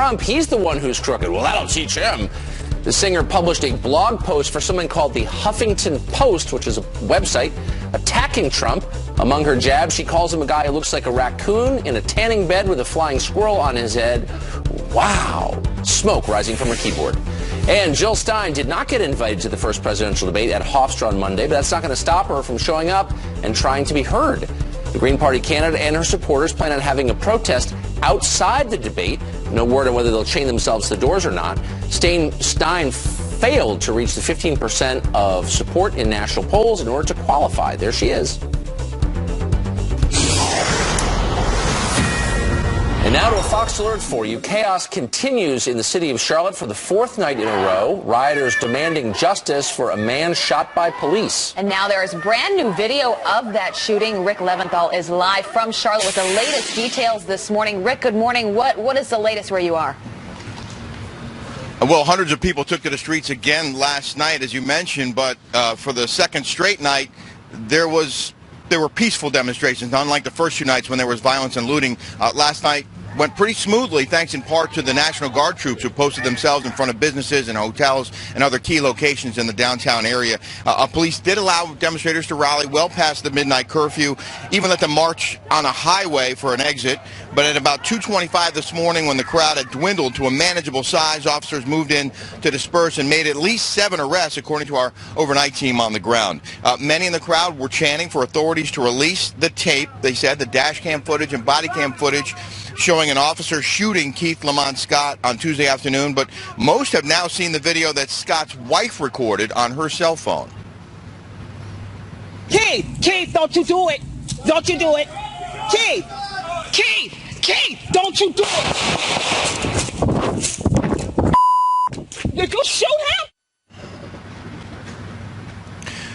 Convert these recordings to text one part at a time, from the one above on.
Trump. He's the one who's crooked. Well, that'll teach him. The singer published a blog post for something called the Huffington Post, which is a website attacking Trump. Among her jabs, she calls him a guy who looks like a raccoon in a tanning bed with a flying squirrel on his head. Wow. Smoke rising from her keyboard. And Jill Stein did not get invited to the first presidential debate at Hofstra on Monday, but that's not going to stop her from showing up and trying to be heard. The Green Party candidate and her supporters plan on having a protest outside the debate. No word on whether they'll chain themselves to the doors or not. Stein failed to reach the 15% of support in national polls in order to qualify. There she is. And now to a Fox Alert for you. Chaos continues in the city of Charlotte for the fourth night in a row. Rioters demanding justice for a man shot by police. And now there is brand new video of that shooting. Rick Leventhal is live from Charlotte with the latest details this morning. Rick, good morning. What is the latest where you are? Well, hundreds of people took to the streets again last night, as you mentioned, but for the second straight night, there were peaceful demonstrations, unlike the first two nights when there was violence and looting. Last night went pretty smoothly, thanks in part to the National Guard troops who posted themselves in front of businesses and hotels and other key locations in the downtown area. Police did allow demonstrators to rally well past the midnight curfew, even let them march on a highway for an exit. But at about 2:25 this morning, when the crowd had dwindled to a manageable size, officers moved in to disperse and made at least 7 arrests, according to our overnight team on the ground. Many in the crowd were chanting for authorities to release the tape, they said, the dash cam footage and body cam footage showing an officer shooting Keith Lamont Scott on Tuesday afternoon, but most have now seen the video that Scott's wife recorded on her cell phone. Keith, don't you do it. Don't you do it. Keith, don't you do it. Did you shoot him?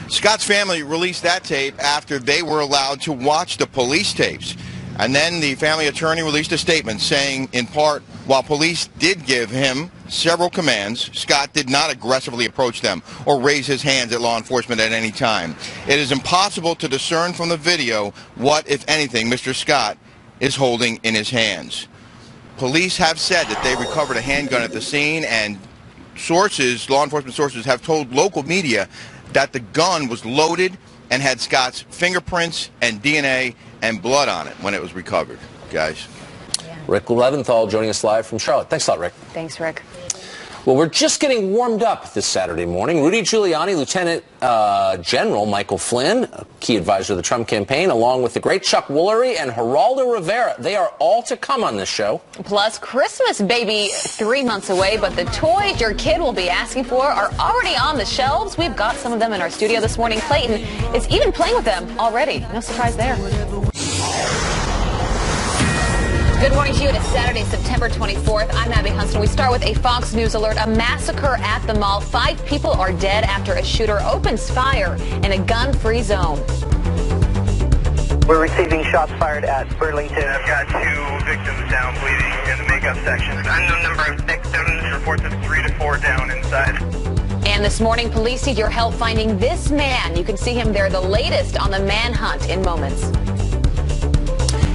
Scott's family released that tape after they were allowed to watch the police tapes. And then the family attorney released a statement saying, in part, while police did give him several commands, Scott did not aggressively approach them or raise his hands at law enforcement at any time. It is impossible to discern from the video what, if anything, Mr. Scott is holding in his hands. Police have said that they recovered a handgun at the scene, and sources, law enforcement sources, have told local media that the gun was loaded and had Scott's fingerprints and DNA and blood on it when it was recovered, guys. Yeah. Rick Leventhal joining us live from Charlotte. Thanks a lot, Rick. Thanks, Rick. Well, we're just getting warmed up this Saturday morning. Rudy Giuliani, Lieutenant General Michael Flynn, a key advisor of the Trump campaign, along with the great Chuck Woolery and Geraldo Rivera. They are all to come on this show. Plus, Christmas, baby, 3 months away, but the toys your kid will be asking for are already on the shelves. We've got some of them in our studio this morning. Clayton is even playing with them already. No surprise there. Good morning to you. It is Saturday, September 24th. I'm Abby Hunston. We start with a Fox News alert. A massacre at the mall. 5 people are dead after a shooter opens fire in a gun-free zone. We're receiving shots fired at Burlington. I've got 2 victims down bleeding in the makeup section. Unknown number of victims. Reports of 3 to 4 down inside. And this morning, police need your help finding this man. You can see him there, the latest on the manhunt in moments.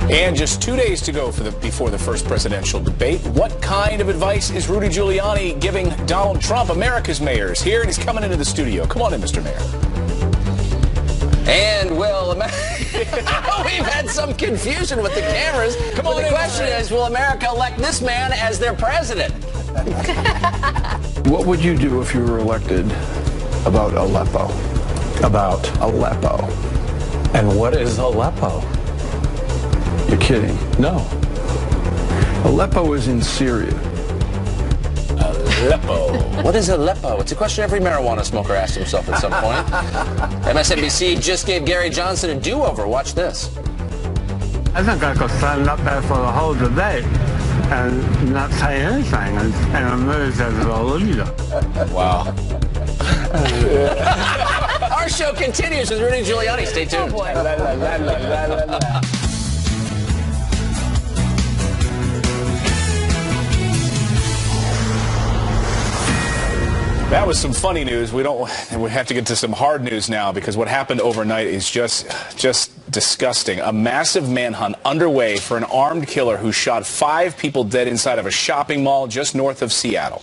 And just 2 days to go before the first presidential debate. What kind of advice is Rudy Giuliani giving Donald Trump, America's mayors? Here, and he's coming into the studio. Come on in, Mr. Mayor. And we've had some confusion with the cameras. Come on, the question is, will America elect this man as their president? What would you do if you were elected about Aleppo? About Aleppo. And what is Aleppo? You're kidding. No. Aleppo is in Syria. Aleppo. What is Aleppo? It's a question every marijuana smoker asked himself at some point. MSNBC just gave Gary Johnson a do-over. Watch this. I think I could stand up there for the whole debate and not say anything and emerge as a leader. Wow. Our show continues with Rudy Giuliani. Stay tuned. Oh boy. That was some funny news. We have to get to some hard news now, because what happened overnight is just disgusting. A massive manhunt underway for an armed killer who shot 5 people dead inside of a shopping mall just north of Seattle.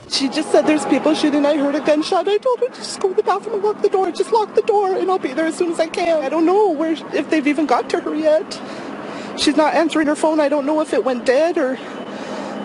She just said there's people shooting. I heard a gunshot. I told her to just go to the bathroom and lock the door. Just lock the door and I'll be there as soon as I can. I don't know if they've even got to her yet. She's not answering her phone. I don't know if it went dead or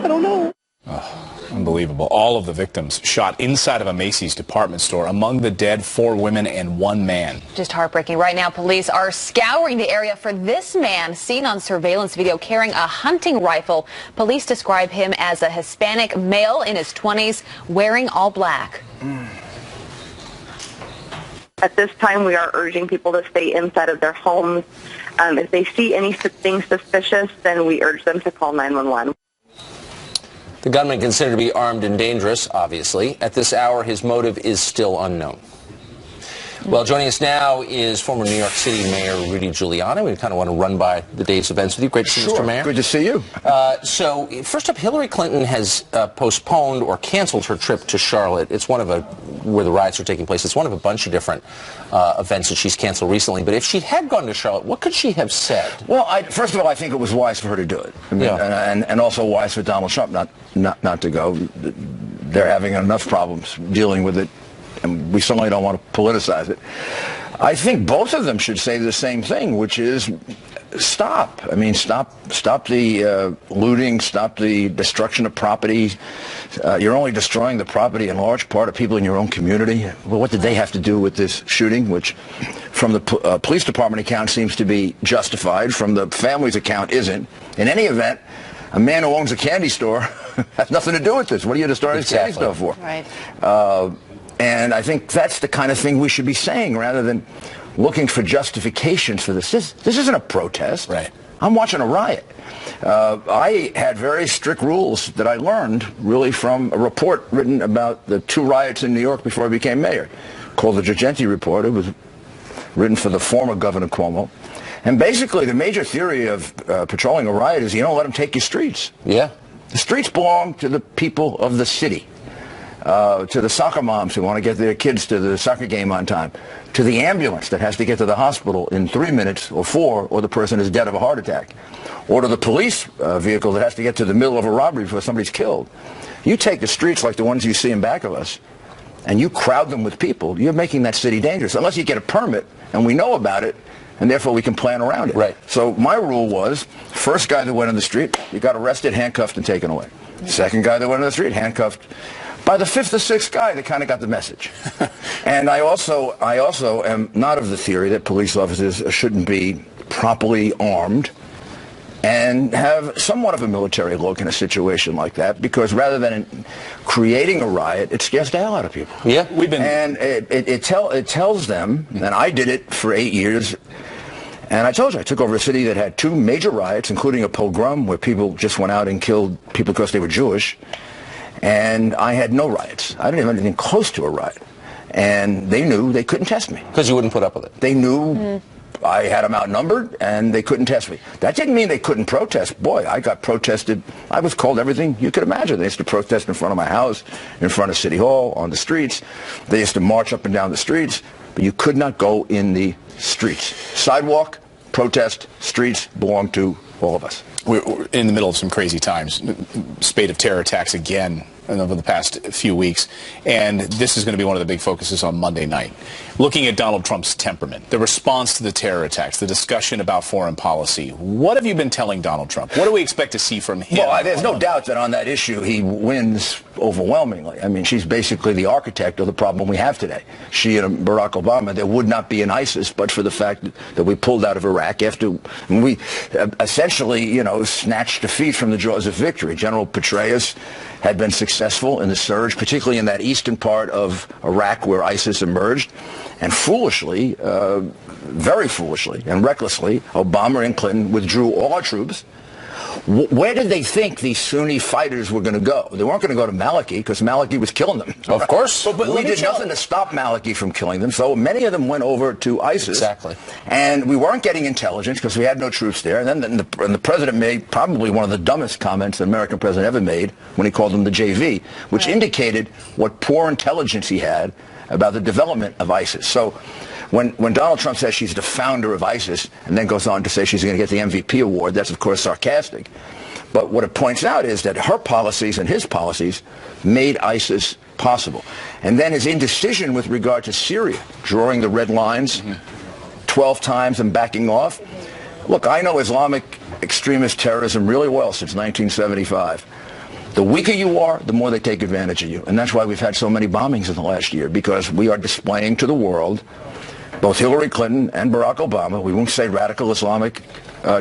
I don't know. Oh, unbelievable. All of the victims shot inside of a Macy's department store. Among the dead, 4 women and 1 man. Just heartbreaking. Right now, police are scouring the area for this man seen on surveillance video carrying a hunting rifle. Police describe him as a Hispanic male in his 20s, wearing all black. At this time, we are urging people to stay inside of their homes. If they see anything suspicious, then we urge them to call 911. The gunman considered to be armed and dangerous, obviously. At this hour, his motive is still unknown. Well, joining us now is former New York City Mayor Rudy Giuliani. We kind of want to run by the day's events with you. Great to see you, Mr. Mayor. Good to see you. So, first up, Hillary Clinton has postponed or canceled her trip to Charlotte. It's one of where the riots are taking place. It's one of a bunch of different events that she's canceled recently. But if she had gone to Charlotte, what could she have said? Well, first of all, I think it was wise for her to do it. I mean, and also wise for Donald Trump not to go. They're having enough problems dealing with it. And we certainly don't want to politicize it. I think both of them should say the same thing, which is stop. I mean, stop the looting, stop the destruction of property. You're only destroying the property in large part of people in your own community. Well, what did they have to do with this shooting, which from the police department account seems to be justified, from the family's account isn't. In any event, a man who owns a candy store has nothing to do with this. What are you destroying his candy store for? Right. And I think that's the kind of thing we should be saying rather than looking for justifications for this. This isn't a protest. Right. I'm watching a riot. I had very strict rules that I learned really from a report written about the 2 riots in New York before I became mayor, called the Girgenti Report. It was written for the former Governor Cuomo. And basically the major theory of patrolling a riot is you don't let them take your streets. Yeah. The streets belong to the people of the city. To the soccer moms who want to get their kids to the soccer game on time, to the ambulance that has to get to the hospital in 3 minutes or 4, or the person is dead of a heart attack, or to the police vehicle that has to get to the middle of a robbery before somebody's killed. You take the streets like the ones you see in back of us, and you crowd them with people, you're making that city dangerous, unless you get a permit, and we know about it, and therefore we can plan around it. Right. So my rule was, first guy that went on the street, you got arrested, handcuffed, and taken away. Second guy that went on the street, handcuffed. By the 5th or 6th guy, they kind of got the message. And I also am not of the theory that police officers shouldn't be properly armed and have somewhat of a military look in a situation like that, because rather than creating a riot, it scares the hell out of people. Yeah, and it tells them, and I did it for 8 years. And I told you, I took over a city that had 2 major riots, including a pogrom where people just went out and killed people because they were Jewish. And I had no riots. I didn't have anything close to a riot. And they knew they couldn't test me. Because you wouldn't put up with it. They knew I had them outnumbered, and they couldn't test me. That didn't mean they couldn't protest. Boy, I got protested. I was called everything you could imagine. They used to protest in front of my house, in front of City Hall, on the streets. They used to march up and down the streets. But you could not go in the streets. Sidewalk, protest, streets belong to all of us. We're in the middle of some crazy times. Spate of terror attacks again over the past few weeks. And this is going to be one of the big focuses on Monday night. Looking at Donald Trump's temperament, the response to the terror attacks, the discussion about foreign policy. What have you been telling Donald Trump? What do we expect to see from him? Well, there's no doubt that on that issue he wins overwhelmingly. I mean, she's basically the architect of the problem we have today. She and Barack Obama, there would not be an ISIS but for the fact that we pulled out of Iraq after we essentially, snatched defeat from the jaws of victory. General Petraeus had been successful in the surge, particularly in that eastern part of Iraq where ISIS emerged. And foolishly, very foolishly and recklessly, Obama and Clinton withdrew all our troops. Where did they think these Sunni fighters were going to go? They weren't going to go to Maliki because Maliki was killing them. Of course. But we did nothing to stop Maliki from killing them, so many of them went over to ISIS. Exactly. And we weren't getting intelligence because we had no troops there. And then the president made probably one of the dumbest comments an American president ever made when he called them the JV, which indicated what poor intelligence he had about the development of ISIS. So When Donald Trump says she's the founder of ISIS and then goes on to say she's going to get the MVP award, that's of course sarcastic. But what it points out is that her policies and his policies made ISIS possible. And then his indecision with regard to Syria, drawing the red lines 12 times and backing off. Look, I know Islamic extremist terrorism really well since 1975. The weaker you are, the more they take advantage of you. And that's why we've had so many bombings in the last year, because we are displaying to the world, both Hillary Clinton and Barack Obama, we won't say radical Islamic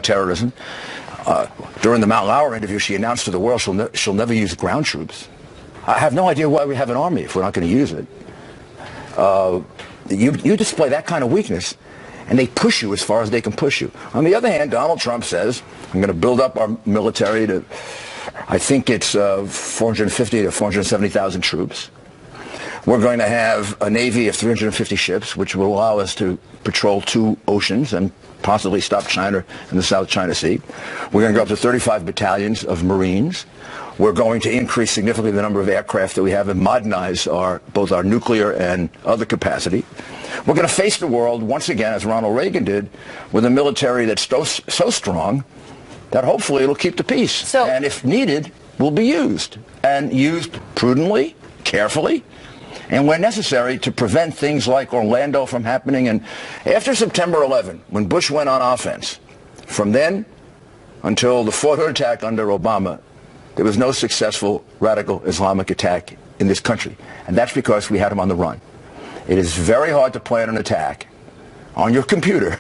terrorism. During the Mount Lauer interview, she announced to the world she'll never use ground troops. I have no idea why we have an army if we're not going to use it. You display that kind of weakness, and they push you as far as they can push you. On the other hand, Donald Trump says, I'm going to build up our military to, I think it's 450 to 470,000 troops. We're going to have a Navy of 350 ships, which will allow us to patrol 2 oceans and possibly stop China in the South China Sea. We're going to go up to 35 battalions of Marines. We're going to increase significantly the number of aircraft that we have and modernize both our nuclear and other capacity. We're going to face the world once again, as Ronald Reagan did, with a military that's so strong that hopefully it'll keep the peace. And if needed, will be used. And used prudently, carefully, and where necessary to prevent things like Orlando from happening. And after September 11, when Bush went on offense, from then until the Fort Hood attack under Obama, there was no successful radical Islamic attack in this country. And that's because we had him on the run. It is very hard to plan an attack on your computer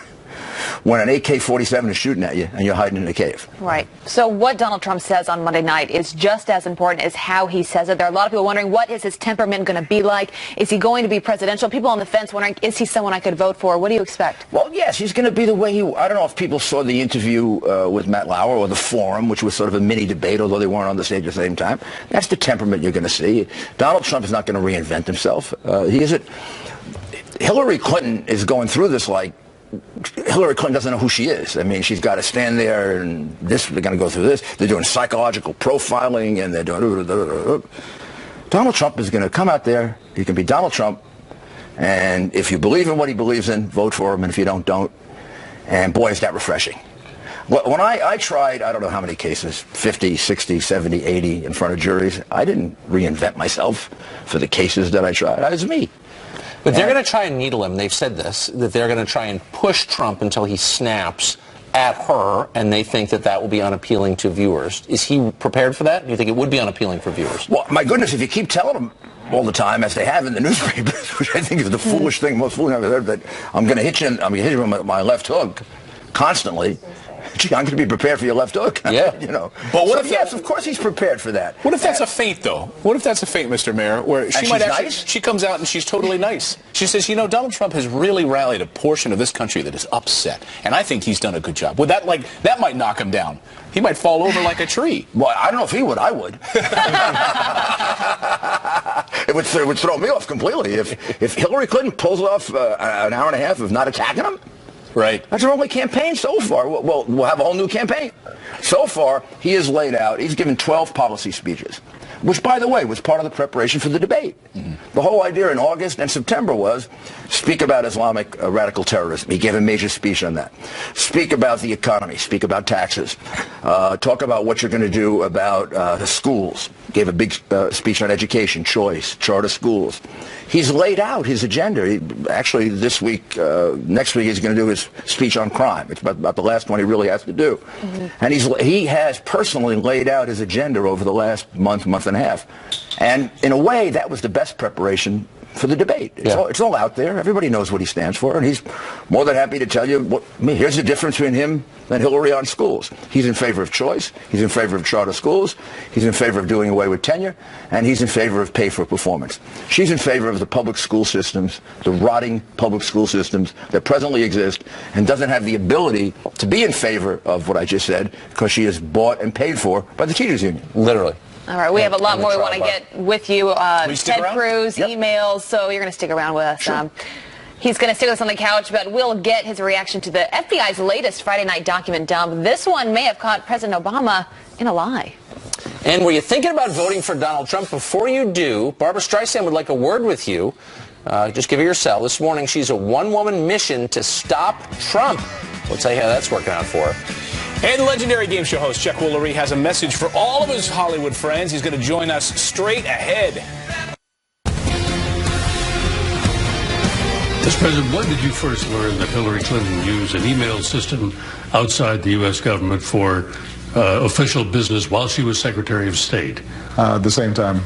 when an AK-47 is shooting at you and you're hiding in a cave. Right. So what Donald Trump says on Monday night is just as important as how he says it. There are a lot of people wondering, what is his temperament going to be like? Is he going to be presidential? People on the fence wondering, is he someone I could vote for? What do you expect? Well, yes, he's going to be the way I don't know if people saw the interview with Matt Lauer or the forum, which was sort of a mini debate, although they weren't on the stage at the same time. That's the temperament you're going to see. Donald Trump is not going to reinvent himself. He isn't. Hillary Clinton is going through this like Hillary Clinton doesn't know who she is. I mean, she's got to stand there and they're going to go through this. They're doing psychological profiling and they're doing... Donald Trump is going to come out there. He can be Donald Trump. And if you believe in what he believes in, vote for him. And if you don't. And boy, is that refreshing. When I tried, I don't know how many cases, 50, 60, 70, 80 in front of juries, I didn't reinvent myself for the cases that I tried. It was me. But they're going to try and needle him. They've said this, that they're going to try and push Trump until he snaps at her, and they think that that will be unappealing to viewers. Is he prepared for that? Do you think it would be unappealing for viewers? Well, my goodness, if you keep telling them all the time, as they have in the newspapers, which I think is the foolish thing, most foolish I've ever heard, that I'm going to hit you with my left hook constantly. Gee, I'm going to be prepared for your left hook. Yeah. You know. But what if yes, of course he's prepared for that. What if that's a feint, though? What if that's a feint, Mr. Mayor, where she might actually, nice? She comes out and she's totally nice. She says, you know, Donald Trump has really rallied a portion of this country that is upset, and I think he's done a good job. Would that that might knock him down? He might fall over like a tree. Well, I don't know if he would. I would. It would throw me off completely if Hillary Clinton pulls off an hour and a half of not attacking him. Right. That's our only campaign so far. Well, we'll have a whole new campaign. So far, he has laid out, he's given 12 policy speeches, which, by the way, was part of the preparation for the debate. The whole idea in August and September was speak about Islamic radical terrorism. He gave a major speech on that. Speak about the economy. Speak about taxes. Talk about what you're going to do about the schools. Gave a big speech on education, choice, charter schools. He's laid out his agenda. Actually, this week, next week, he's going to do his speech on crime. It's about the last one he really has to do. And he has personally laid out his agenda over the last month and a half. And in a way, that was the best preparation for the debate. It's all out there. Everybody knows what he stands for, and he's more than happy to tell you, here's the difference between him and Hillary on schools. He's in favor of choice. He's in favor of charter schools. He's in favor of doing away with tenure, and he's in favor of pay for performance. She's in favor of the public school systems, the rotting public school systems that presently exist, and doesn't have the ability to be in favor of what I just said because she is bought and paid for by the teachers union. Literally. All right, we have a lot more we want to get with you. Ted Cruz, emails, so you're going to stick around with us. Sure. He's going to stick with us on the couch, but we'll get his reaction to the FBI's latest Friday night document dump. This one may have caught President Obama in a lie. And were you thinking about voting for Donald Trump? Before you do, Barbara Streisand would like a word with you. Just give her your cell. This morning, she's a one-woman mission to stop Trump. We'll tell you how that's working out for her. And legendary game show host Chuck Woolery has a message for all of his Hollywood friends. He's going to join us straight ahead. Mr. President, when did you first learn that Hillary Clinton used an email system outside the U.S. government for official business while she was Secretary of State? At the same time,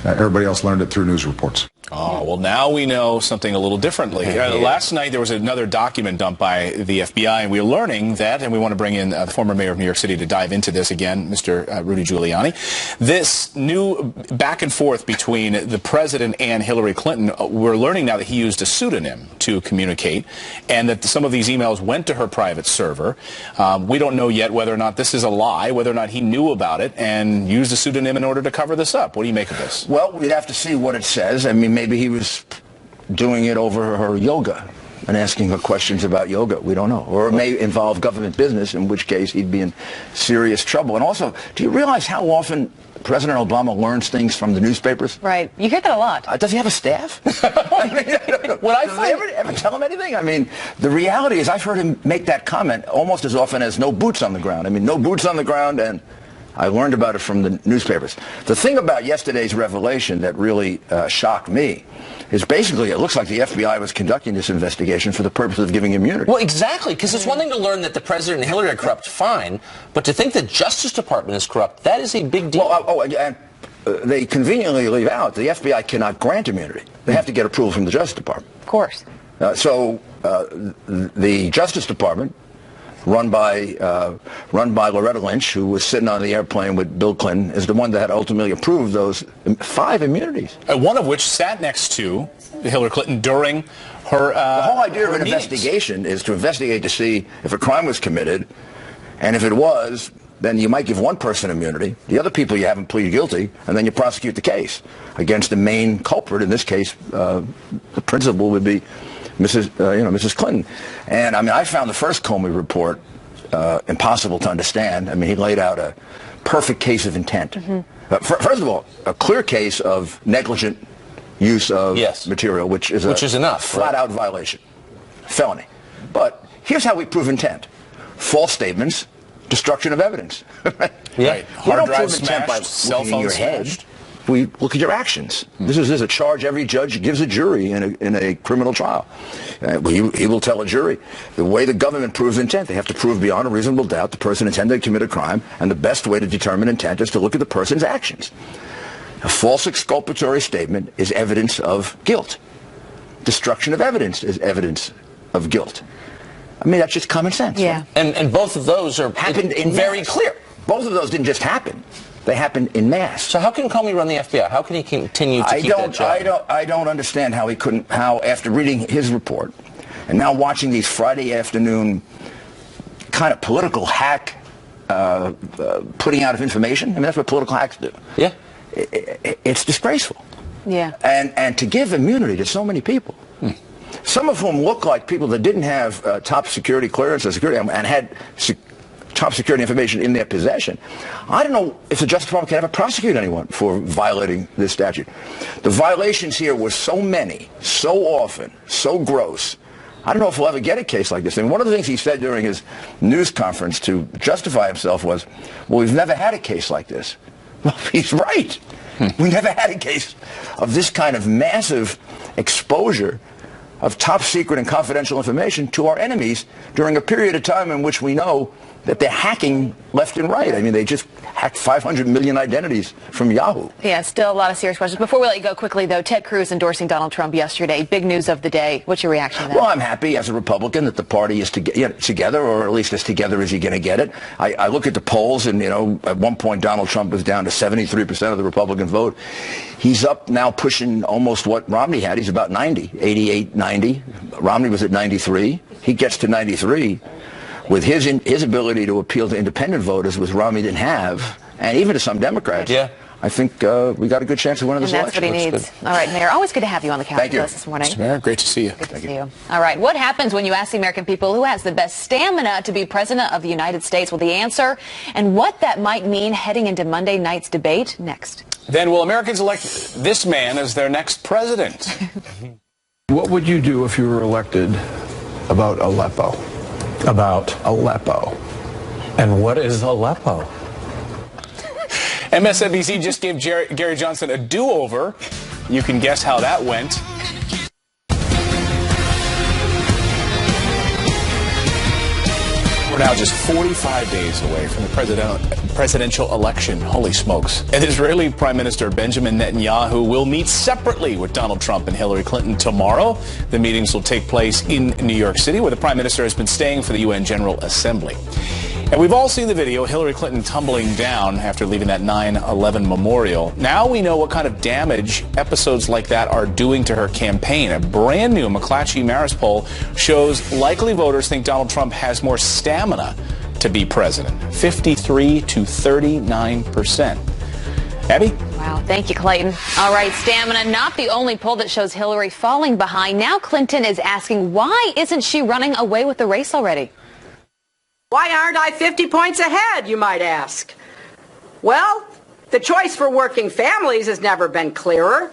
everybody else learned it through news reports. Oh, well, now we know something a little differently. Last night there was another document dumped by the FBI, and we're learning that, and we want to bring in the former mayor of New York City to dive into this again, Mr. Rudy Giuliani. This new back and forth between the president and Hillary Clinton, we're learning now that he used a pseudonym to communicate, and that some of these emails went to her private server. We don't know yet whether or not this is a lie, whether or not he knew about it and used a pseudonym in order to cover this up. What do you make of this? Well, we'd have to see what it says. I mean, maybe he was doing it over her yoga and asking her questions about yoga. We don't know. Or it may involve government business, in which case he'd be in serious trouble. And also, do you realize how often President Obama learns things from the newspapers? Right. You hear that a lot. Does he have a staff? I mean, does they ever tell him anything? I mean, the reality is I've heard him make that comment almost as often as no boots on the ground. I mean, no boots on the ground, and I learned about it from the newspapers. The thing about yesterday's revelation that really shocked me is basically it looks like the FBI was conducting this investigation for the purpose of giving immunity. Well, exactly, because it's one thing to learn that the president and Hillary are corrupt, fine, but to think the Justice Department is corrupt, that is a big deal. Well, and they conveniently leave out the FBI cannot grant immunity. They have to get approval from the Justice Department. Of course. So the Justice Department, run by Loretta Lynch, who was sitting on the airplane with Bill Clinton, is the one that had ultimately approved those 5 immunities. One of which sat next to Hillary Clinton during her the whole idea of an meetings. investigation is to investigate to see if a crime was committed, and if it was, then you might give one person immunity, the other people you haven't pleaded guilty, and then you prosecute the case against the main culprit. In this case, the principal would be Mrs. Clinton. And I mean, I found the first Comey report impossible to understand. I mean, he laid out a perfect case of intent. Mm-hmm. First of all, a clear case of negligent use of material, which is enough, flat-out violation, felony. But here's how we prove intent: false statements, destruction of evidence. Yeah. Right. We Hard don't drive prove intent by cell looking in phone your smashed. head. We look at your actions. This is a charge every judge gives a jury in a criminal trial. He will tell a jury the way the government proves intent. They have to prove beyond a reasonable doubt the person intended to commit a crime, and the best way to determine intent is to look at the person's actions. A false exculpatory statement is evidence of guilt. Destruction of evidence is evidence of guilt. I mean, that's just common sense. Yeah. Right? And both of those are happened in very mass. clear. Both of those didn't just happen. They happened in mass. So how can Comey run the FBI? How can he continue to keep that job? I don't understand how he couldn't, after reading his report and now watching these Friday afternoon kind of political hack putting out of information. I mean, that's what political hacks do. Yeah. It's disgraceful. Yeah. And to give immunity to so many people, some of whom look like people that didn't have top security clearance or security and had top security information in their possession. I don't know if the Justice Department can ever prosecute anyone for violating this statute. The violations here were so many, so often, so gross. I don't know if we'll ever get a case like this. I mean, one of the things he said during his news conference to justify himself was, well, we've never had a case like this. Well, he's right. We never had a case of this kind of massive exposure of top secret and confidential information to our enemies during a period of time in which we know that they're hacking left and right. I mean, they just hacked 500 million identities from Yahoo. Yeah, still a lot of serious questions. Before we let you go quickly, though, Ted Cruz endorsing Donald Trump yesterday. Big news of the day. What's your reaction to that? Well, I'm happy as a Republican that the party is together, or at least as together as you're going to get it. I look at the polls, and, at one point Donald Trump was down to 73% of the Republican vote. He's up now pushing almost what Romney had. He's about 90, 88, 90. Romney was at 93. He gets to 93. With his ability to appeal to independent voters, which Romney didn't have, and even to some Democrats, I think we got a good chance of winning this election. And that's what he needs. All right, Mayor, always good to have you on the couch with us this morning. Mr. Mayor, great to see you. Good to see you. All right, what happens when you ask the American people who has the best stamina to be president of the United States? Well, the answer and what that might mean heading into Monday night's debate next. Then will Americans elect this man as their next president? What would you do if you were elected about Aleppo? About Aleppo. And what is Aleppo? MSNBC just gave Gary Johnson a do-over. You can guess how that went. We're now just 45 days away from the presidential election. Holy smokes. And Israeli Prime Minister Benjamin Netanyahu will meet separately with Donald Trump and Hillary Clinton tomorrow. The meetings will take place in New York City, where the Prime Minister has been staying for the UN General Assembly. And we've all seen the video, Hillary Clinton tumbling down after leaving that 9/11 memorial. Now we know what kind of damage episodes like that are doing to her campaign. A brand new McClatchy-Maris poll shows likely voters think Donald Trump has more stamina to be president, 53 to 39%. Abby? Wow, thank you, Clayton. All right, stamina, not the only poll that shows Hillary falling behind. Now Clinton is asking, why isn't she running away with the race already? Why aren't I 50 points ahead, you might ask? Well, the choice for working families has never been clearer.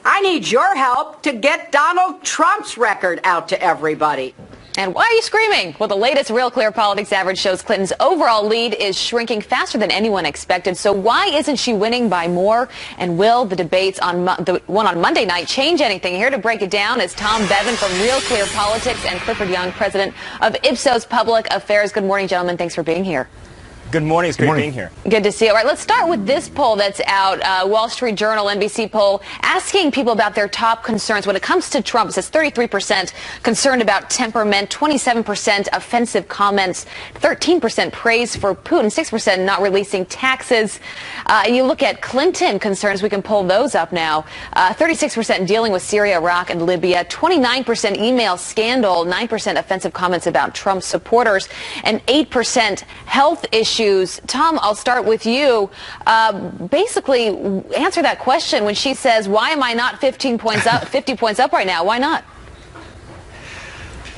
I need your help to get Donald Trump's record out to everybody. And why are you screaming? Well, the latest Real Clear Politics average shows Clinton's overall lead is shrinking faster than anyone expected. So why isn't she winning by more? And will the debates on the one on Monday night change anything? Here to break it down is Tom Bevan from Real Clear Politics and Clifford Young, president of Ipsos Public Affairs. Good morning, gentlemen. Thanks for being here. Good morning. It's great being here. Good to see you. All right, let's start with this poll that's out, Wall Street Journal, NBC poll, asking people about their top concerns. When it comes to Trump, it says 33% concerned about temperament, 27% offensive comments, 13% praise for Putin, 6% not releasing taxes. You look at Clinton concerns, we can pull those up now. 36% dealing with Syria, Iraq, and Libya, 29% email scandal, 9% offensive comments about Trump supporters, and 8% health issues. Tom, I'll start with you. Basically, answer that question when she says, why am I not 50 points up right now? Why not?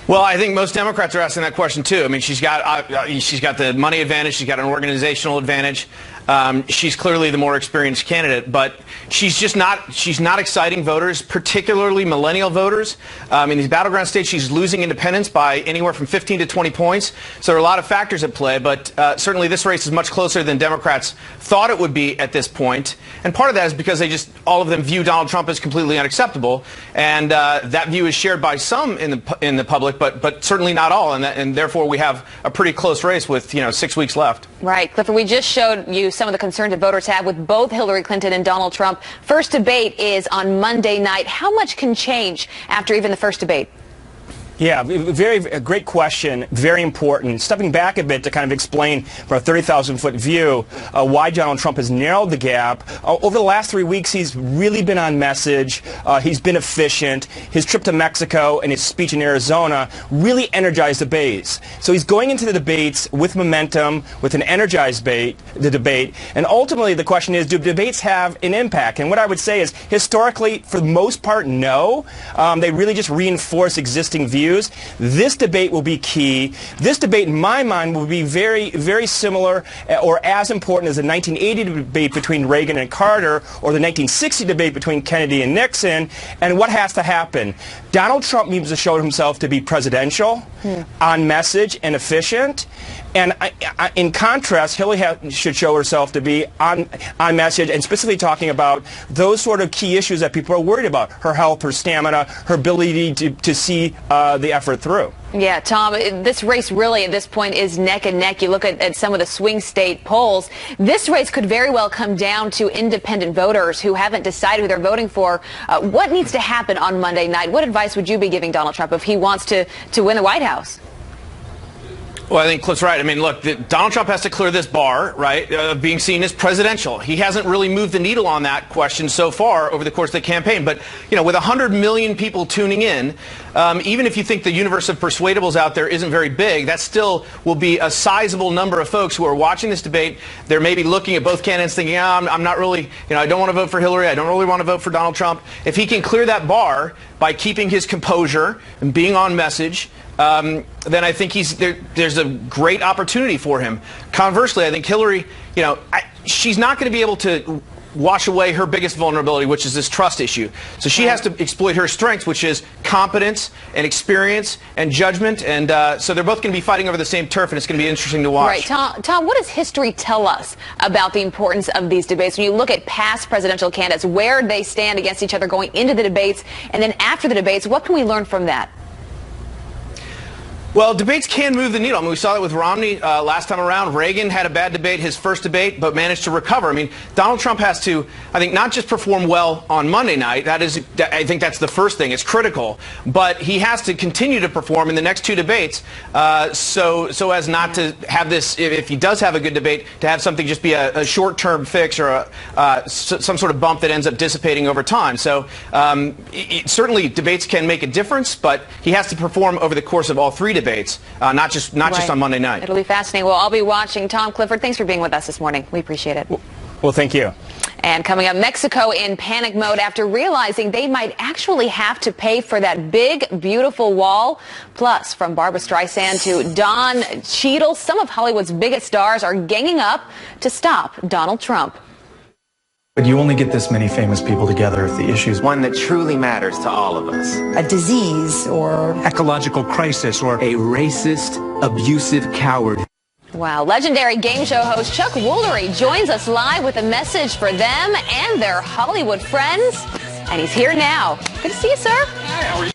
Well, I think most Democrats are asking that question too. I mean, she's got the money advantage, she's got an organizational advantage. She's clearly the more experienced candidate, but she's not exciting voters, particularly millennial voters. In these battleground states, she's losing independents by anywhere from 15 to 20 points. So there are a lot of factors at play, but certainly this race is much closer than Democrats thought it would be at this point. And part of that is because all of them view Donald Trump as completely unacceptable, and that view is shared by some in the public, but certainly not all, and therefore we have a pretty close race with 6 weeks left. Right, Clifford, we just showed you some of the concerns that voters have with both Hillary Clinton and Donald Trump. First debate is on Monday night. How much can change after even the first debate? Yeah, a great question, very important. Stepping back a bit to kind of explain from a 30,000-foot view why Donald Trump has narrowed the gap. Over the last 3 weeks, he's really been on message. He's been efficient. His trip to Mexico and his speech in Arizona really energized the base. So he's going into the debates with momentum, with an energized debate. And ultimately, the question is, do debates have an impact? And what I would say is, historically, for the most part, no. They really just reinforce existing views. This debate will be key. This debate, in my mind, will be very, very similar or as important as the 1980 debate between Reagan and Carter or the 1960 debate between Kennedy and Nixon. And what has to happen? Donald Trump needs to show himself to be presidential, on message, and efficient. And in contrast, Hillary should show herself to be on message and specifically talking about those sort of key issues that people are worried about: her health, her stamina, her ability to see the effort through. Yeah, Tom, this race really at this point is neck and neck. You look at some of the swing state polls. This race could very well come down to independent voters who haven't decided who they're voting for. What needs to happen on Monday night? What advice would you be giving Donald Trump if he wants to win the White House? Well, I think Cliff's right. I mean, look, Donald Trump has to clear this bar, right, of being seen as presidential. He hasn't really moved the needle on that question so far over the course of the campaign. But, with 100 million people tuning in, even if you think the universe of persuadables out there isn't very big, that still will be a sizable number of folks who are watching this debate. They're maybe looking at both candidates thinking, I'm not really, I don't want to vote for Hillary. I don't really want to vote for Donald Trump. If he can clear that bar by keeping his composure and being on message, then I think there's a great opportunity for him. Conversely, I think Hillary, she's not going to be able to wash away her biggest vulnerability, which is this trust issue. So she has to exploit her strengths, which is competence and experience and judgment. And so they're both going to be fighting over the same turf, and it's going to be interesting to watch. Right. Tom, what does history tell us about the importance of these debates? When you look at past presidential candidates, where they stand against each other going into the debates, and then after the debates, what can we learn from that? Well, debates can move the needle. I mean, we saw that with Romney last time around. Reagan had a bad debate, his first debate, but managed to recover. I mean, Donald Trump has to, I think, not just perform well on Monday night. I think that's the first thing. It's critical. But he has to continue to perform in the next 2 debates so as not to have this, if he does have a good debate, to have something just be a short-term fix or some sort of bump that ends up dissipating over time. So certainly debates can make a difference, but he has to perform over the course of all 3 debates. Not just on Monday night. It'll be fascinating. Well, I'll be watching. Tom Clifford, thanks for being with us this morning. We appreciate it. Well, thank you. And coming up, Mexico in panic mode after realizing they might actually have to pay for that big, beautiful wall. Plus, from Barbra Streisand to Don Cheadle, some of Hollywood's biggest stars are ganging up to stop Donald Trump. But you only get this many famous people together if the issue's one that truly matters to all of us. A disease or ecological crisis or a racist, abusive coward. Wow. Legendary game show host Chuck Woolery joins us live with a message for them and their Hollywood friends. And he's here now. Good to see you, sir. Hi, how are you?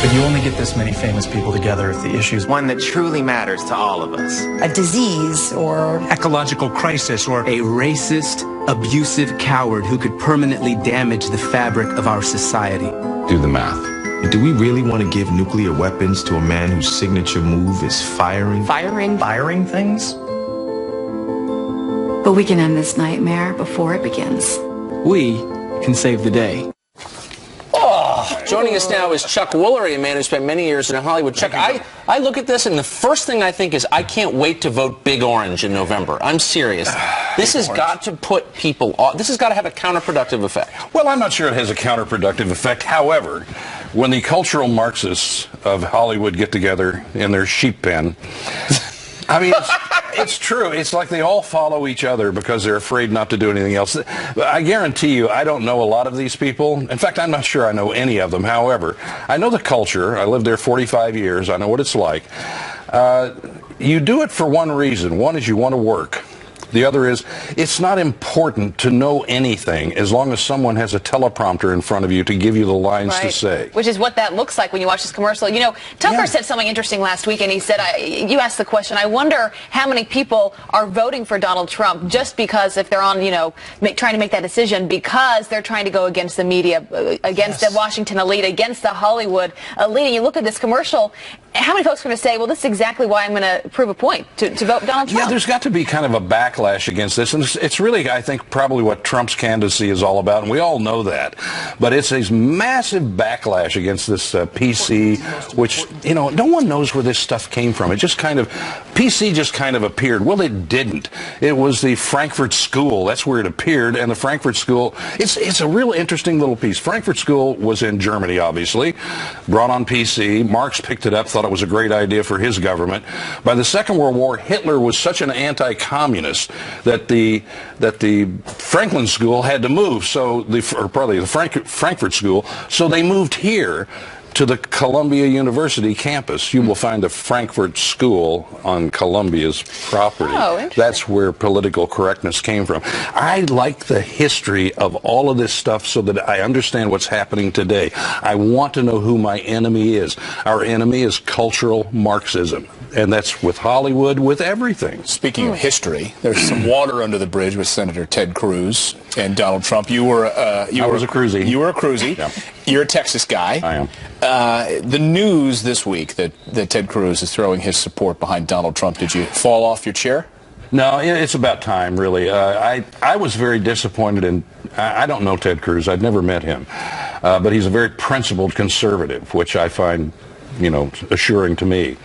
But you only get this many famous people together if the issue's one that truly matters to all of us. A disease or ecological crisis or a racist, abusive coward who could permanently damage the fabric of our society. Do the math. Do we really want to give nuclear weapons to a man whose signature move is firing? Firing things? But we can end this nightmare before it begins. We can save the day. Joining us now is Chuck Woolery, a man who spent many years in Hollywood. Chuck, I look at this, and the first thing I think is I can't wait to vote Big Orange in November. I'm serious. This has got to put people off. This has got to have a counterproductive effect. Well, I'm not sure it has a counterproductive effect. However, when the cultural Marxists of Hollywood get together in their sheep pen, I mean, it's true. It's like they all follow each other because they're afraid not to do anything else. I guarantee you, I don't know a lot of these people. In fact, I'm not sure I know any of them. However, I know the culture. I lived there 45 years. I know what it's like. You do it for one reason. One is you want to work. The other is, it's not important to know anything as long as someone has a teleprompter in front of you to give you the lines to say. Which is what that looks like when you watch this commercial. You know, Tucker said something interesting last week, and he said, you asked the question, I wonder how many people are voting for Donald Trump just because if they're on, you know, trying to make that decision because they're trying to go against the media, against the Washington elite, against the Hollywood elite. And you look at this commercial, how many folks are going to say, well, this is exactly why I'm going to prove a point to vote Donald Trump? Yeah, there's got to be kind of a backlash against this, and it's really, I think, probably what Trump's candidacy is all about, and we all know that. But it's a massive backlash against this PC, which, you know, no one knows where this stuff came from. It just kind of, PC just kind of appeared. Well, it didn't. It was the Frankfurt School. That's where it appeared, and the Frankfurt School, it's a real interesting little piece. Frankfurt School was in Germany, obviously, brought on PC. Marx picked it up, thought it was a great idea for his government. By the Second World War, Hitler was such an anti-communist that the Franklin School had to move, so the Frankfurt School, so they moved here to the Columbia University campus. You will find the Frankfurt School on Columbia's property. That's where political correctness came from. I like the history of all of this stuff so that I understand what's happening today. I want to know who my enemy is. Our enemy is cultural Marxism. And that's with Hollywood, with everything. Speaking of history, there's some water under the bridge with Senator Ted Cruz and Donald Trump. I was a Cruzy. You were a Cruzy. Yeah. You're a Texas guy. I am. The news this week that Ted Cruz is throwing his support behind Donald Trump, did you fall off your chair? No, it's about time, really. I was very disappointed in, I don't know Ted Cruz. I've never met him. But he's a very principled conservative, which I find, you know, assuring to me.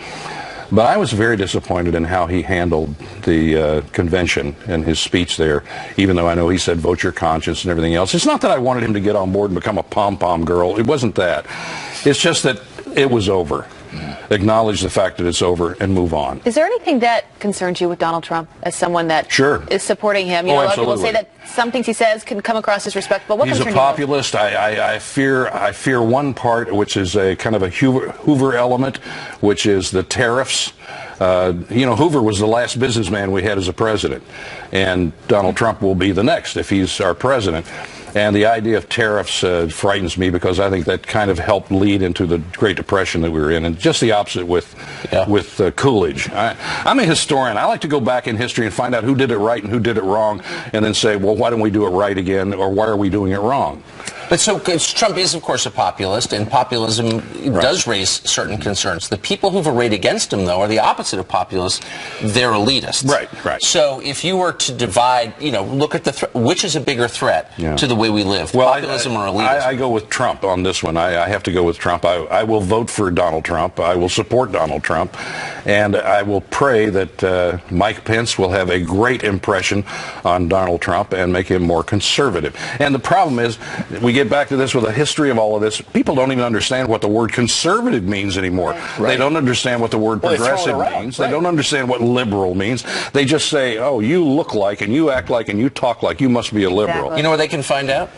But I was very disappointed in how he handled the convention and his speech there, even though I know he said vote your conscience and everything else. It's not that I wanted him to get on board and become a pom-pom girl. It wasn't that. It's just that it was over. acknowledge the fact that it's over and move on. Is there anything that concerns you with Donald Trump as someone that is supporting him? You know, a lot of people say that some things he says can come across as respectable. What He's a populist. I fear one part, which is a kind of a Hoover element, which is the tariffs. You know, Hoover was the last businessman we had as a president, and Donald Trump will be the next if he's our president. And the idea of tariffs frightens me, because I think that kind of helped lead into the Great Depression that we were in, and just the opposite with Coolidge. I'm a historian. I like to go back in history and find out who did it right and who did it wrong, and then say, well, why don't we do it right again, or why are we doing it wrong? But so Trump is, of course, a populist, and populism does raise certain concerns. The people who've arrayed against him, though, are the opposite of populists. They're elitists. Right. So if you were to divide, you know, look at which is a bigger threat to the way we live, populism or elitism? I go with Trump on this one. I have to go with Trump. I will vote for Donald Trump. I will support Donald Trump. And I will pray that Mike Pence will have a great impression on Donald Trump and make him more conservative. And the problem is, we get back to this with a history of all of this. People don't even understand what the word conservative means anymore. They don't understand what the word progressive means. They don't understand what liberal means. They just say, oh, you look like and you act like and you talk like, you must be a liberal. Exactly. You know where they can find out?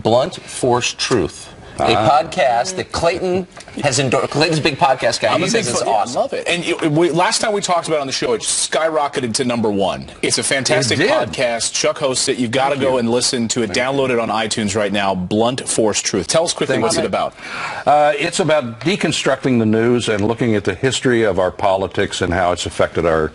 Blunt Force Truth. A podcast that Clayton has endorsed. Clayton's a big podcast guy. He says it's awesome. I love it. And last time we talked about it on the show, it skyrocketed to #1. It's a fantastic podcast. Chuck hosts it. You've got to go and listen to it. Download it on iTunes right now. Blunt Force Truth. Tell us quickly what's it about. It's about deconstructing the news and looking at the history of our politics and how it's affected our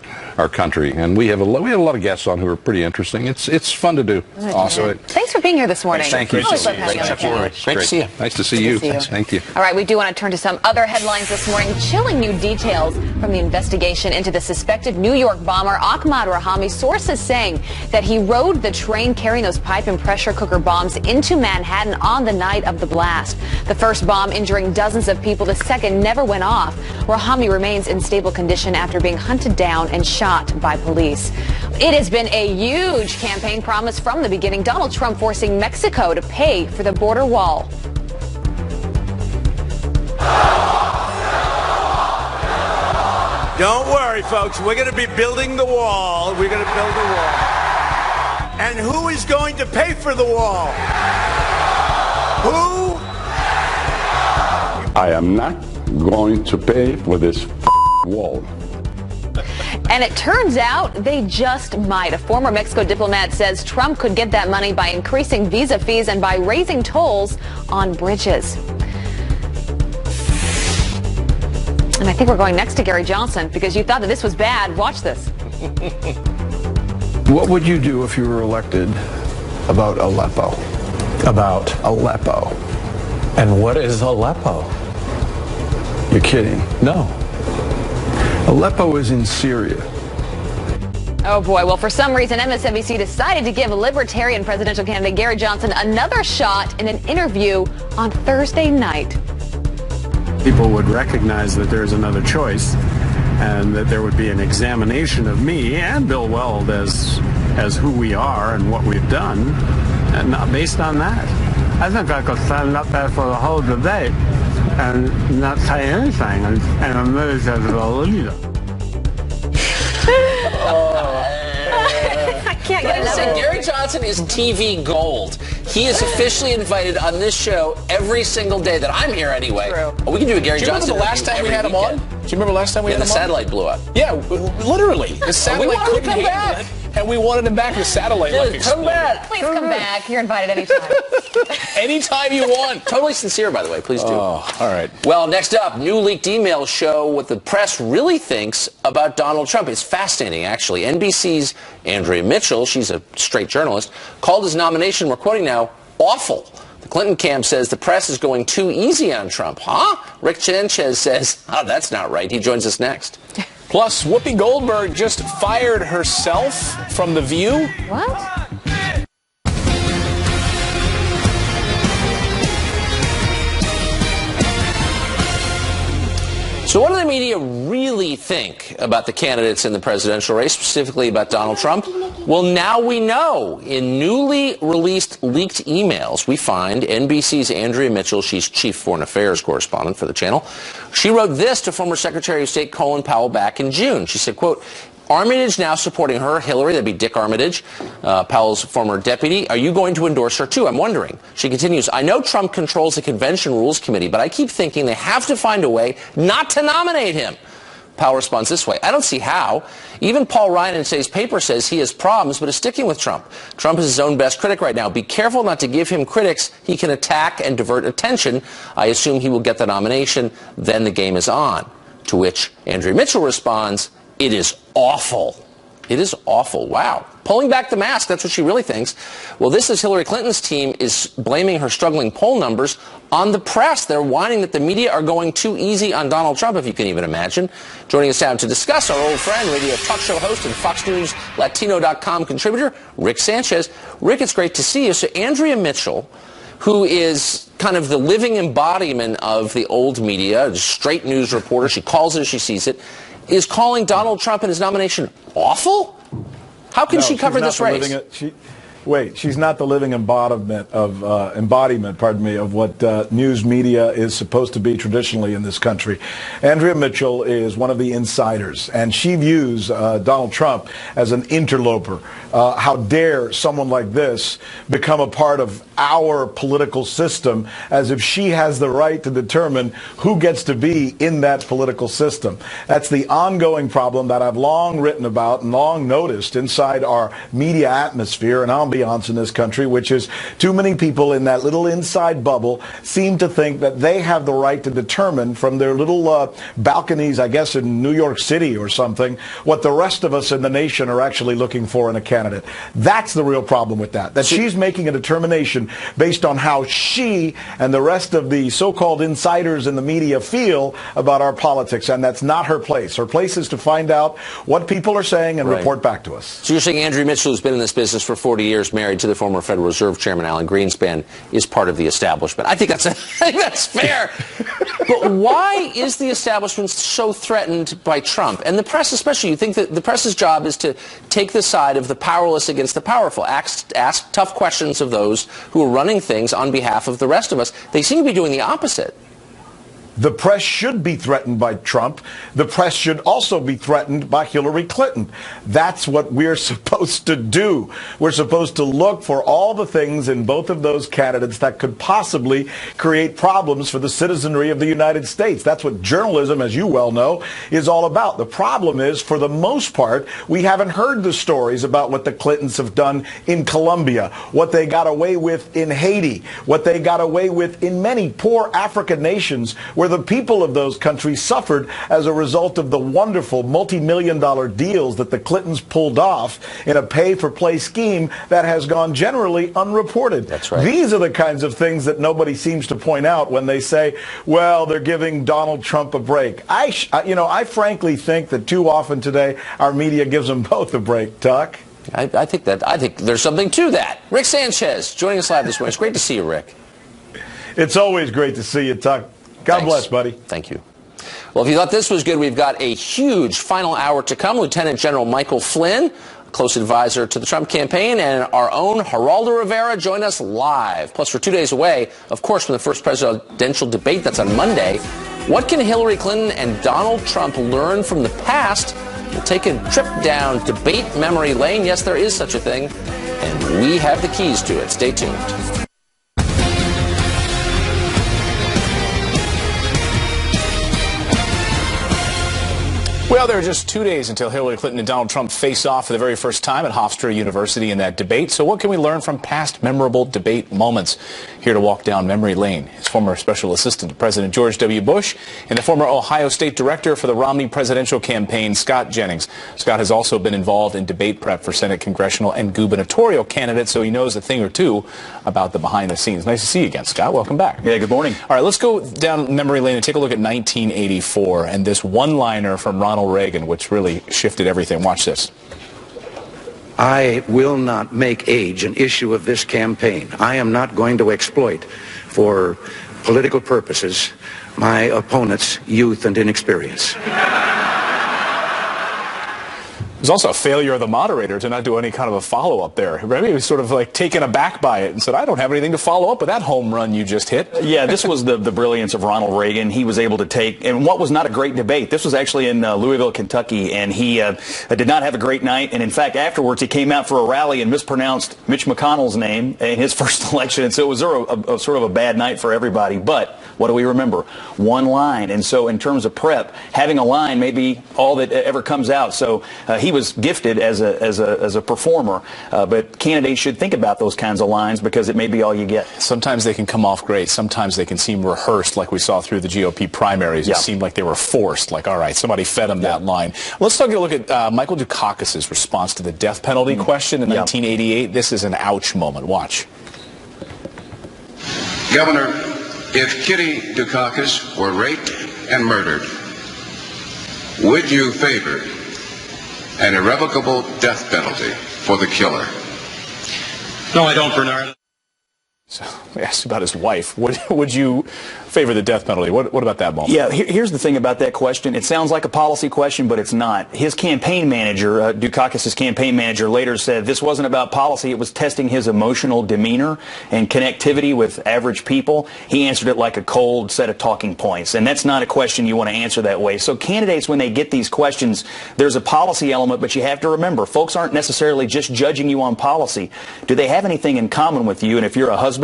country. And we have a lot of guests on who are pretty interesting. It's fun to do. Awesome. Thanks for being here this morning. Thank you. Great to see you. Nice to see you. Thank you. All right, we do want to turn to some other headlines this morning. Chilling new details from the investigation into the suspected New York bomber Ahmaud Rahami. Sources saying that he rode the train carrying those pipe and pressure cooker bombs into Manhattan on the night of the blast. The first bomb injuring dozens of people. The second never went off. Rahami remains in stable condition after being hunted down and shot by police. It has been a huge campaign promise from the beginning. Donald Trump forcing Mexico to pay for the border wall. Don't worry, folks. We're going to be building the wall. We're going to build the wall. And who is going to pay for the wall? Who? I am not going to pay for this wall. And it turns out they just might. A former Mexico diplomat says Trump could get that money by increasing visa fees and by raising tolls on bridges. And I think we're going next to Gary Johnson, because you thought that this was bad. Watch this. What would you do if you were elected about Aleppo? About Aleppo. And what is Aleppo? You're kidding. No. Aleppo is in Syria. Oh boy, well, for some reason MSNBC decided to give Libertarian presidential candidate Gary Johnson another shot in an interview on Thursday night. People would recognize that there's another choice, and that there would be an examination of me and Bill Weld as who we are and what we've done, and not based on that. I think I could stand up there for the whole debate and not say anything, and emerge as a leader. I can't get enough. So Gary Johnson is TV gold. He is officially invited on this show every single day that I'm here anyway. True. We can do a Gary Johnson. Do you remember the last time we had him on? Do you remember last time we had him on? The satellite blew up. Yeah, literally. The satellite couldn't come back. handle it, and we wanted him back. The satellite like Come back. Please come back. You're invited anytime. Anytime you want. Totally sincere, by the way. Please do. Oh, all right. Well, next up, new leaked emails show what the press really thinks about Donald Trump. It's fascinating, actually. NBC's Andrea Mitchell, she's a straight journalist, called his nomination, we're quoting now, awful. The Clinton camp says the press is going too easy on Trump. Huh? Rick Sanchez says, oh, that's not right. He joins us next. Plus, Whoopi Goldberg just fired herself from The View. What? So what do the media really think about the candidates in the presidential race, specifically about Donald Trump? Well, now we know. In newly released leaked emails, we find NBC's Andrea Mitchell, she's chief foreign affairs correspondent for the channel. She wrote this to former Secretary of State Colin Powell back in June. She said, quote, Armitage now supporting her, Hillary, that'd be Dick Armitage, Powell's former deputy. Are you going to endorse her too? I'm wondering. She continues, I know Trump controls the convention rules committee, but I keep thinking they have to find a way not to nominate him. Powell responds this way, I don't see how. Even Paul Ryan in today's paper says he has problems, but is sticking with Trump. Trump is his own best critic right now. Be careful not to give him critics he can attack and divert attention. I assume he will get the nomination. Then the game is on. To which Andrea Mitchell responds, it is awful. It is awful. Wow. Pulling back the mask, that's what she really thinks. Well, this is Hillary Clinton's team is blaming her struggling poll numbers on the press. They're whining that the media are going too easy on Donald Trump, if you can even imagine. Joining us now to discuss, our old friend, radio talk show host and Fox News Latino.com contributor, Rick Sanchez. Rick, it's great to see you. So Andrea Mitchell, who is kind of the living embodiment of the old media, a straight news reporter, she calls it as she sees it, is calling Donald Trump and his nomination awful? How can she cover this race? She's not the living embodiment of what news media is supposed to be traditionally in this country. Andrea Mitchell is one of the insiders, and she views Donald Trump as an interloper. How dare someone like this become a part of our political system, as if she has the right to determine who gets to be in that political system. That's the ongoing problem that I've long written about and long noticed inside our media atmosphere and ambiance in this country, which is too many people in that little inside bubble seem to think that they have the right to determine from their little balconies, I guess in New York City or something, what the rest of us in the nation are actually looking for in a candidate. That's the real problem with that. That she's making a determination based on how she and the rest of the so-called insiders in the media feel about our politics, and that's not her place. Her place is to find out what people are saying and report back to us. So you're saying Andrea Mitchell, who's been in this business for 40 years, married to the former Federal Reserve Chairman Alan Greenspan, is part of the establishment. I think that's fair. But why is the establishment so threatened by Trump? And the press especially, you think that the press's job is to take the side of the powerless against the powerful, ask tough questions of those who are running things on behalf of the rest of us. They seem to be doing the opposite. The press should be threatened by Trump. The press should also be threatened by Hillary Clinton. That's what we're supposed to do. We're supposed to look for all the things in both of those candidates that could possibly create problems for the citizenry of the United States. That's what journalism, as you well know, is all about. The problem is, for the most part, we haven't heard the stories about what the Clintons have done in Colombia, what they got away with in Haiti, what they got away with in many poor African nations where the people of those countries suffered as a result of the wonderful multi-million-dollar deals that the Clintons pulled off in a pay-for-play scheme that has gone generally unreported. That's right. These are the kinds of things that nobody seems to point out when they say, well, they're giving Donald Trump a break. I frankly think that too often today our media gives them both a break, Tuck. I think there's something to that. Rick Sanchez joining us live this morning. It's great to see you, Rick. It's always great to see you, Tuck. God bless, buddy. Thank you. Well, if you thought this was good, we've got a huge final hour to come. Lieutenant General Michael Flynn, close advisor to the Trump campaign, and our own Geraldo Rivera join us live. Plus, we're 2 days away, of course, from the first presidential debate. That's on Monday. What can Hillary Clinton and Donald Trump learn from the past? We'll take a trip down debate memory lane. Yes, there is such a thing, and we have the keys to it. Stay tuned. Well, there are just 2 days until Hillary Clinton and Donald Trump face off for the very first time at Hofstra University in that debate. So what can we learn from past memorable debate moments? Here to walk down memory lane is former Special Assistant to President George W. Bush and the former Ohio State Director for the Romney presidential campaign, Scott Jennings. Scott has also been involved in debate prep for Senate congressional and gubernatorial candidates, so he knows a thing or two about the behind the scenes. Nice to see you again, Scott. Welcome back. Yeah, good morning. All right, let's go down memory lane and take a look at 1984 and this one-liner from Ronald Reagan, which really shifted everything. Watch this. I will not make age an issue of this campaign. I am not going to exploit for political purposes my opponent's youth and inexperience. It was also a failure of the moderator to not do any kind of a follow-up there. Maybe he was sort of like taken aback by it and said, I don't have anything to follow up with that home run you just hit. Yeah, this was the brilliance of Ronald Reagan. He was able to take, and what was not a great debate, this was actually in Louisville, Kentucky, and he did not have a great night. And in fact, afterwards, he came out for a rally and mispronounced Mitch McConnell's name in his first election. And so it was sort of a bad night for everybody. But what do we remember? One line. And so in terms of prep, having a line may be all that ever comes out. So he was gifted as a performer, but candidates should think about those kinds of lines because it may be all you get. Sometimes they can come off great. Sometimes they can seem rehearsed, like we saw through the GOP primaries. It seemed like they were forced, like, all right, somebody fed them that line. Let's take a look at Michael Dukakis' response to the death penalty question in 1988. This is an ouch moment. Watch. Governor, if Kitty Dukakis were raped and murdered, would you favor an irrevocable death penalty for the killer? No, I don't, Bernard. So we asked about his wife. Would you favor the death penalty? What about that moment? Yeah, here's the thing about that question. It sounds like a policy question, but it's not. His campaign manager, Dukakis' campaign manager, later said this wasn't about policy. It was testing his emotional demeanor and connectivity with average people. He answered it like a cold set of talking points, and that's not a question you want to answer that way. So candidates, when they get these questions, there's a policy element, but you have to remember, folks aren't necessarily just judging you on policy. Do they have anything in common with you? And if you're a husband,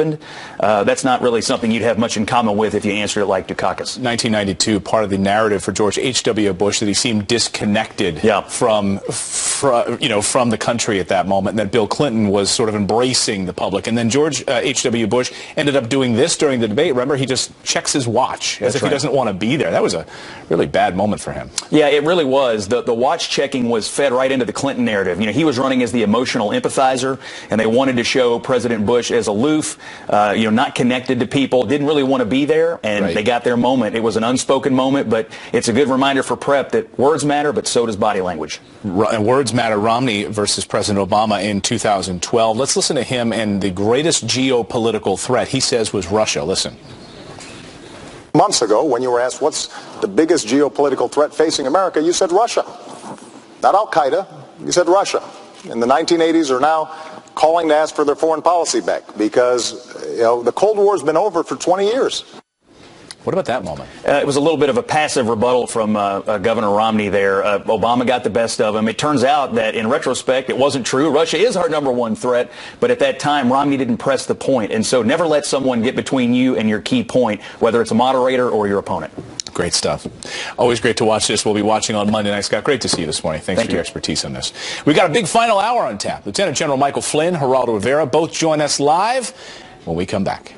that's not really something you'd have much in common with if you answered it like Dukakis. 1992, part of the narrative for George H.W. Bush that he seemed disconnected from the country at that moment, and that Bill Clinton was sort of embracing the public. And then George H.W. Bush ended up doing this during the debate. Remember, he just checks his watch as if he doesn't want to be there. That was a really bad moment for him. Yeah, it really was. The watch checking was fed right into the Clinton narrative. You know, he was running as the emotional empathizer, and they wanted to show President Bush as aloof, not connected to people, didn't really want to be there, and they got their moment. It was an unspoken moment, but it's a good reminder for prep that words matter, but so does body language. And words matter. Romney versus President Obama in 2012. Let's listen to him and the greatest geopolitical threat, he says, was Russia. Listen. Months ago, when you were asked what's the biggest geopolitical threat facing America, you said Russia. Not Al-Qaeda, you said Russia. In the 1980s are now calling to ask for their foreign policy back because the Cold War has been over for 20 years. What about that moment? It was a little bit of a passive rebuttal from Governor Romney there. Obama got the best of him. It turns out that in retrospect, it wasn't true. Russia is our #1 threat, but at that time, Romney didn't press the point. And so never let someone get between you and your key point, whether it's a moderator or your opponent. Great stuff. Always great to watch this. We'll be watching on Monday night. Scott, great to see you this morning. Thanks for your expertise on this. We've got a big final hour on tap. Lieutenant General Michael Flynn, Geraldo Rivera, both join us live when we come back.